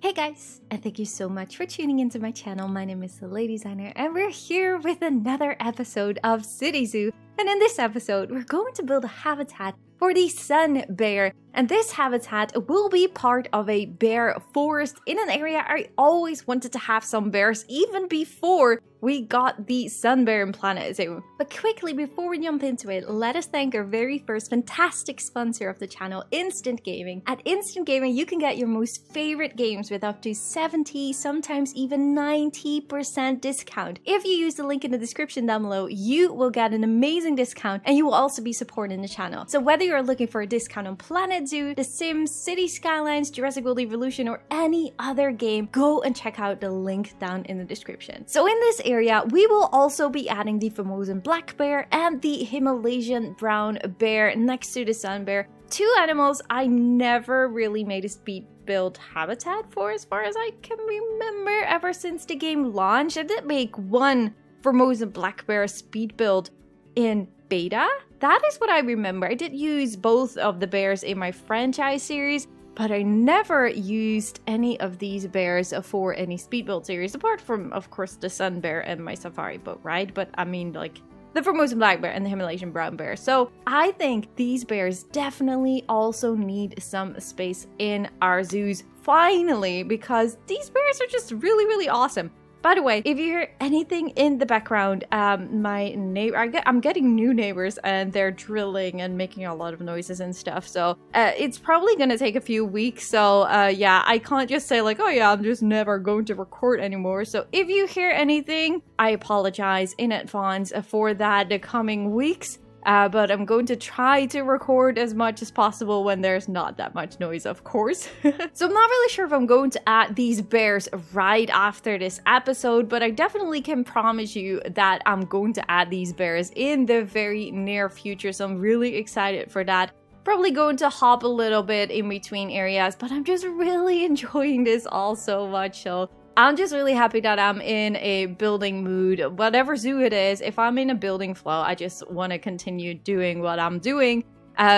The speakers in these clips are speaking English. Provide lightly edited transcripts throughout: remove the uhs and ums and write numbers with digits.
Hey guys, and thank you so much for tuning into my channel. My name is DeLadysigner, and we're here with another episode of City Zoo. And in this episode, we're going to build a habitat for the sun bear. And this habitat will be part of a bear forest in an area I always wanted to have some bears, even before we got the sun bear in Planet Zoo. But quickly, before we jump into it, let us thank our very first fantastic sponsor of the channel, Instant Gaming. At Instant Gaming, you can get your most favorite games with up to 70, sometimes even 90% discount. If you use the link in the description down below, you will get an amazing discount and you will also be supporting the channel. So whether you're looking for a discount on Planet Zoo, The Sims, City Skylines, Jurassic World Evolution, or any other game, go and check out the link down in the description. So in this area, we will also be adding the Formosan Black Bear and the Himalayan Brown Bear next to the sun bear. Two animals I never really made a speed build habitat for, as far as I can remember, ever since the game launched. I did make one Formosan Black Bear speed build in beta. That is what I remember. I did use both of the bears in my franchise series, but I never used any of these bears for any speed build series, apart from, of course, the sun bear and my safari boat ride. But I mean, like, the Formosan Black Bear and the Himalayan Brown Bear. So I think these bears definitely also need some space in our zoos, finally, because these bears are just really, really awesome. By the way, if you hear anything in the background, my neighbor, I'm getting new neighbors and they're drilling and making a lot of noises and stuff. So it's probably going to take a few weeks. So yeah, I can't just say like, oh yeah, I'm just never going to record anymore. So if you hear anything, I apologize in advance for that the coming weeks. But I'm going to try to record as much as possible when there's not that much noise, of course. So I'm not really sure if I'm going to add these bears right after this episode, but I definitely can promise you that I'm going to add these bears in the very near future. So I'm really excited for that. Probably going to hop a little bit in between areas, but I'm just really enjoying this all so much. So I'm just really happy that I'm in a building mood. Whatever zoo it is, if I'm in a building flow, I just want to continue doing what I'm doing.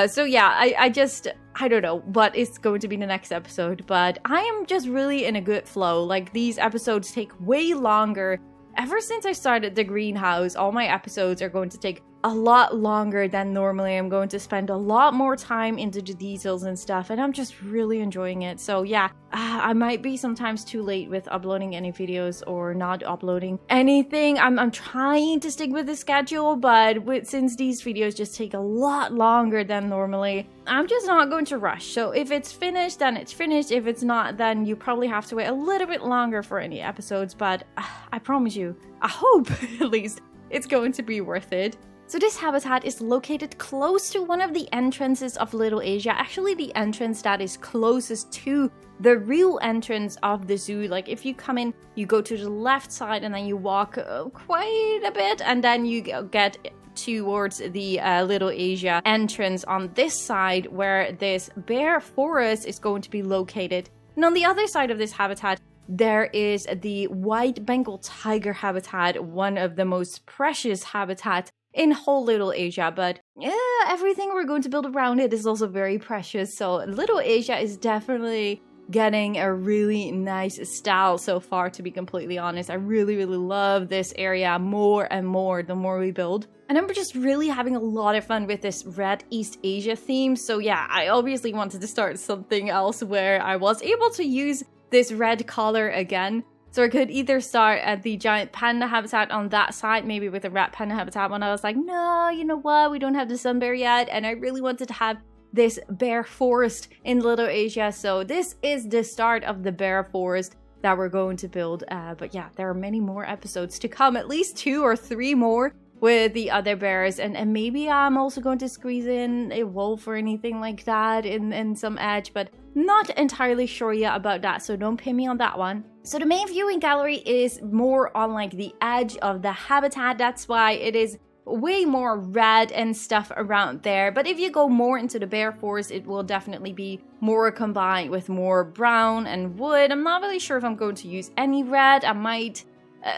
So yeah, I don't know what is going to be the next episode, but I am just really in a good flow. Like, these episodes take way longer. Ever since I started the greenhouse, all my episodes are going to take a lot longer than normally. I'm going to spend a lot more time into the details and stuff, and I'm just really enjoying it. So yeah, I might be sometimes too late with uploading any videos or not uploading anything. I'm trying to stick with the schedule, but since these videos just take a lot longer than normally, I'm just not going to rush. So if it's finished, then it's finished. If it's not, then you probably have to wait a little bit longer for any episodes. But I promise you, I hope at least, it's going to be worth it. So this habitat is located close to one of the entrances of Little Asia. Actually, the entrance that is closest to the real entrance of the zoo. Like, if you come in, you go to the left side and then you walk quite a bit, and then you get towards the Little Asia entrance on this side, where this bear forest is going to be located. And on the other side of this habitat, there is the white Bengal tiger habitat, one of the most precious habitats in whole Little Asia. But yeah, everything we're going to build around it is also very precious. So Little Asia is definitely getting a really nice style so far, to be completely honest. I really, really love this area more and more the more we build. And I'm just really having a lot of fun with this red East Asia theme. So yeah, I obviously wanted to start something else where I was able to use this red color again. So I could either start at the giant panda habitat on that side, maybe with a rat panda habitat, when I was like, no, you know what, we don't have the sun bear yet, and I really wanted to have this bear forest in Little Asia. So this is the start of the bear forest that we're going to build. But yeah, there are many more episodes to come, at least 2 or 3 more with the other bears, and maybe I'm also going to squeeze in a wolf or anything like that in some edge, but not entirely sure yet about that, so don't pin me on that one. So the main viewing gallery is more on like the edge of the habitat. That's why it is way more red and stuff around there. But if you go more into the bear forest, it will definitely be more combined with more brown and wood. I'm not really sure if I'm going to use any red. I might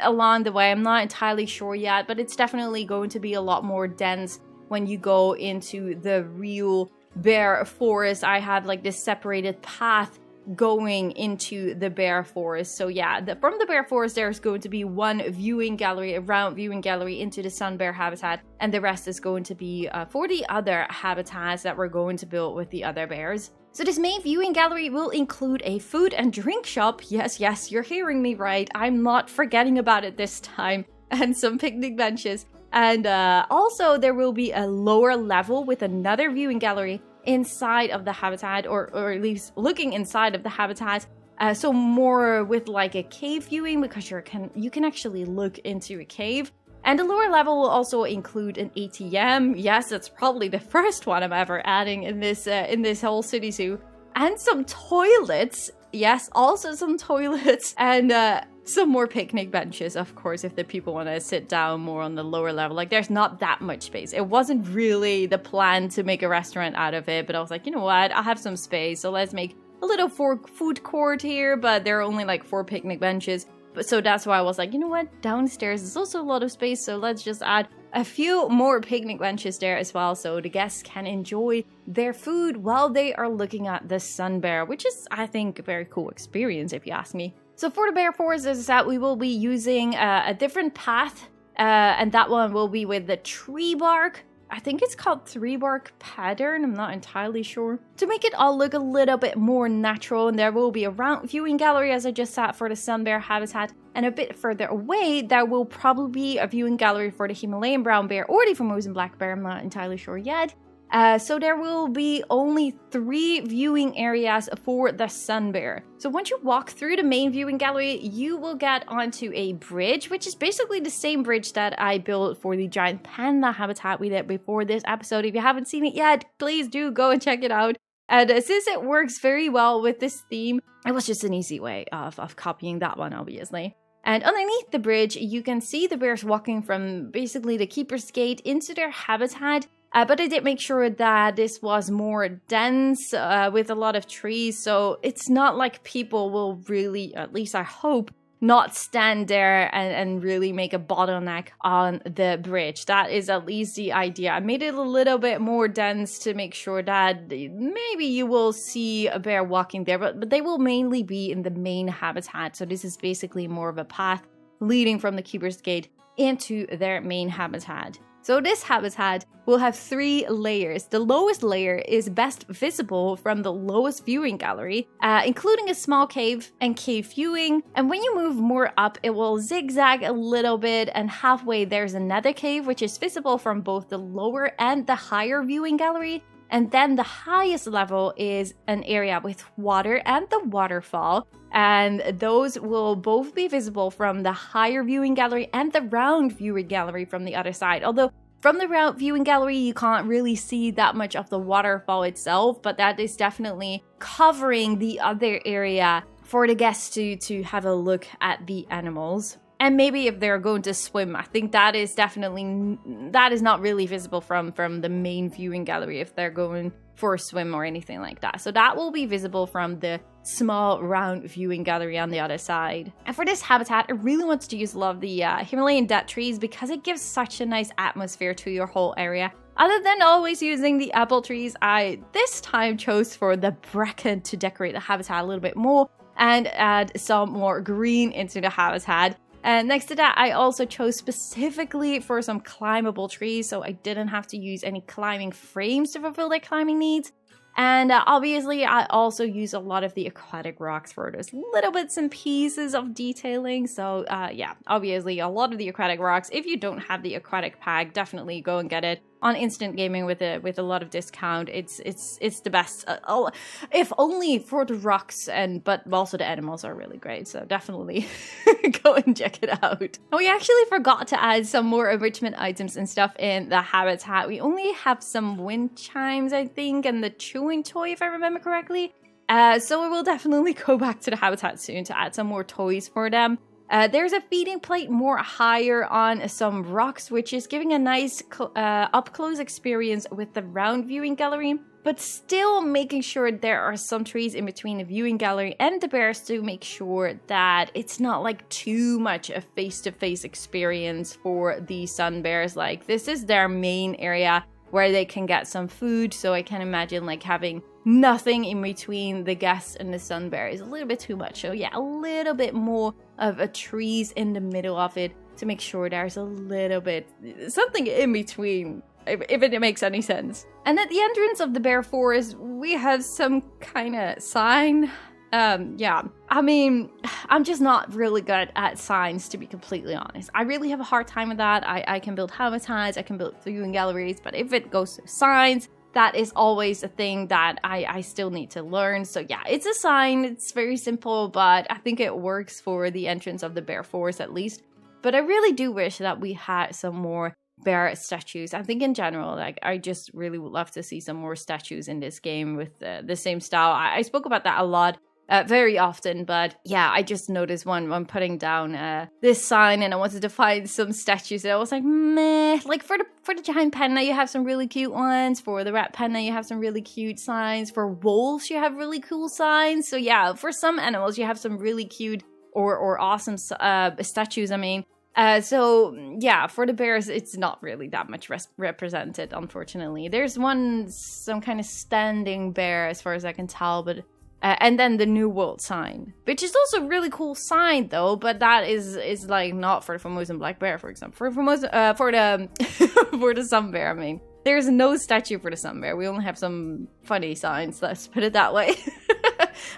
along the way. I'm not entirely sure yet, but it's definitely going to be a lot more dense when you go into the real bear forest. I have like this separated path going into the bear forest. So yeah, from the bear forest there's going to be one viewing gallery, a round viewing gallery into the sun bear habitat, and the rest is going to be for the other habitats that we're going to build with the other bears. So this main viewing gallery will include a food and drink shop. Yes, you're hearing me right. I'm not forgetting about it this time. And some picnic benches. And also there will be a lower level with another viewing gallery inside of the habitat, or at least looking inside of the habitat. So more with like a cave viewing, because you can actually look into a cave. And the lower level will also include an ATM. Yes, that's probably the first one I'm ever adding in this whole city zoo. And some toilets. Yes, also some toilets. And some more picnic benches, of course, if the people want to sit down more on the lower level. Like, there's not that much space. It wasn't really the plan to make a restaurant out of it, but I was like, you know what? I have some space, so let's make a little food court here, but there are only like 4 picnic benches. But so that's why I was like, you know what? Downstairs is also a lot of space, so let's just add a few more picnic benches there as well, so the guests can enjoy their food while they are looking at the sun bear, which is, I think, a very cool experience if you ask me. So for the bear forest, as I said, we will be using a different path, and that one will be with the tree bark. I think it's called 3-bark pattern, I'm not entirely sure. To make it all look a little bit more natural, and there will be a round viewing gallery, as I just said, for the sun bear habitat. And a bit further away, there will probably be a viewing gallery for the Himalayan Brown Bear or the Formosan Black Bear, I'm not entirely sure yet. So there will be only 3 viewing areas for the sun bear. So once you walk through the main viewing gallery, you will get onto a bridge, which is basically the same bridge that I built for the giant panda habitat we did before this episode. If you haven't seen it yet, please do go and check it out. And since it works very well with this theme, it was just an easy way of copying that one, obviously. And underneath the bridge, you can see the bears walking from basically the keeper's gate into their habitat. But I did make sure that this was more dense with a lot of trees, so it's not like people will really, at least I hope, not stand there and really make a bottleneck on the bridge. That is at least the idea. I made it a little bit more dense to make sure that maybe you will see a bear walking there, but they will mainly be in the main habitat. So this is basically more of a path leading from the keeper's gate into their main habitat. So this habitat will have 3 layers. The lowest layer is best visible from the lowest viewing gallery, including a small cave and cave viewing. And when you move more up, it will zigzag a little bit, and halfway there's another cave, which is visible from both the lower and the higher viewing gallery. And then the highest level is an area with water and the waterfall. And those will both be visible from the higher viewing gallery and the round viewing gallery from the other side. Although from the round viewing gallery, you can't really see that much of the waterfall itself, but that is definitely covering the other area for the guests to have a look at the animals. And maybe if they're going to swim, I think that is not really visible from the main viewing gallery if they're going for a swim or anything like that. So that will be visible from the small round viewing gallery on the other side. And for this habitat, I really wanted to use a lot of the Himalayan dead trees because it gives such a nice atmosphere to your whole area. Other than always using the apple trees, I this time chose for the bracken to decorate the habitat a little bit more and add some more green into the habitat. And next to that, I also chose specifically for some climbable trees, so I didn't have to use any climbing frames to fulfill their climbing needs. And obviously, I also use a lot of the aquatic rocks for those little bits and pieces of detailing. So yeah, obviously, a lot of the aquatic rocks. If you don't have the aquatic pack, definitely go and get it on Instant Gaming with a lot of discount. It's the best, if only for the rocks, but also the animals are really great. So definitely go and check it out. And we actually forgot to add some more enrichment items and stuff in the habitat. We only have some wind chimes, I think, and the chewing toy, if I remember correctly. So we will definitely go back to the habitat soon to add some more toys for them. There's a feeding plate more higher on some rocks, which is giving a nice up-close experience with the round viewing gallery, but still making sure there are some trees in between the viewing gallery and the bears to make sure that it's not like too much a face-to-face experience for the sun bears. Like, this is their main area where they can get some food, so I can imagine like having nothing in between the guest and the sun bear is a little bit too much. So yeah, a little bit more of a trees in the middle of it to make sure there's a little bit something in between, if it makes any sense. And at the entrance of the bear forest, we have some kind of sign. Yeah, I mean, I'm just not really good at signs, to be completely honest. I really have a hard time with that. I can build habitats, I can build viewing galleries, but if it goes to signs, that is always a thing that I still need to learn. So yeah, it's a sign, it's very simple, but I think it works for the entrance of the bear forest at least. But I really do wish that we had some more bear statues. I think in general, like, I just really would love to see some more statues in this game with the same style. I spoke about that a lot. Very often, but yeah, I just noticed when I'm putting down this sign and I wanted to find some statues and I was like, meh. Like for the giant panda, you have some really cute ones. For the rat panda, you have some really cute signs. For wolves, you have really cool signs. So yeah, for some animals, you have some really cute or awesome statues, I mean. So yeah, for the bears, it's not really that much represented, unfortunately. There's some kind of standing bear as far as I can tell, but and then the New World sign, which is also a really cool sign though, but that is like not for the Formosan Black Bear, for example. For the for the sun bear, I mean, there's no statue for the sun bear. We only have some funny signs, let's put it that way.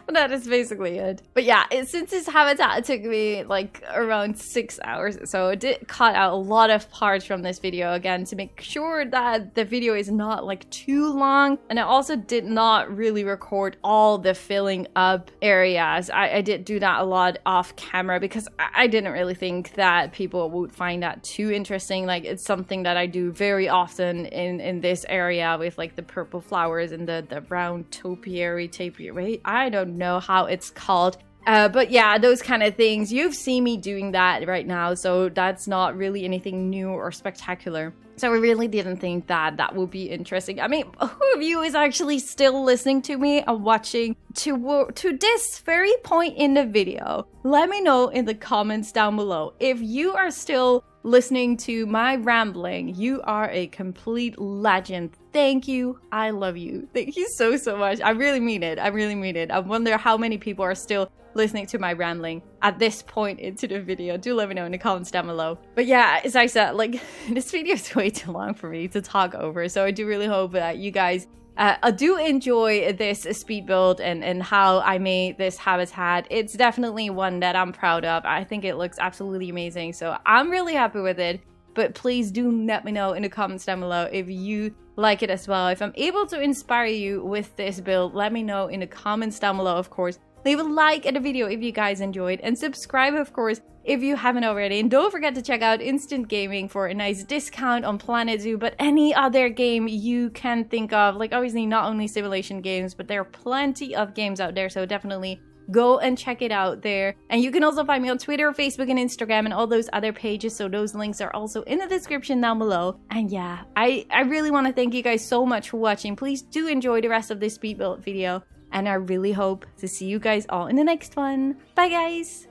But that is basically it. But yeah, since this habitat, it took me like around 6 hours. So I did cut out a lot of parts from this video again to make sure that the video is not like too long. And I also did not really record all the filling up areas. I did do that a lot off camera because I didn't really think that people would find that too interesting. Like, it's something that I do very often in this area with like the purple flowers and the brown topiary, wait, I don't know how it's called. But yeah, those kind of things. You've seen me doing that right now, so that's not really anything new or spectacular. So I really didn't think that would be interesting. I mean, who of you is actually still listening to me and watching to this very point in the video? Let me know in the comments down below. If you are still listening to my rambling, you are a complete legend. Thank you. I love you. Thank you so much. I really mean it. I really mean it. I wonder how many people are still listening to my rambling at this point into the video. Do let me know in the comments down below. But yeah, as I said, like, this video is way too long for me to talk over. So I do really hope that you guys do enjoy this speed build and how I made this habitat. It's definitely one that I'm proud of. I think it looks absolutely amazing. So I'm really happy with it. But please do let me know in the comments down below if you like it as well. If I'm able to inspire you with this build, let me know in the comments down below, of course. Leave a like at the video if you guys enjoyed, and subscribe, of course, if you haven't already. And don't forget to check out Instant Gaming for a nice discount on Planet Zoo, but any other game you can think of. Like, obviously not only simulation games, but there are plenty of games out there, so definitely go and check it out there. And you can also find me on Twitter, Facebook, and Instagram, and all those other pages, so those links are also in the description down below. And yeah, I really want to thank you guys so much for watching. Please do enjoy the rest of this speed build video. And I really hope to see you guys all in the next one. Bye, guys!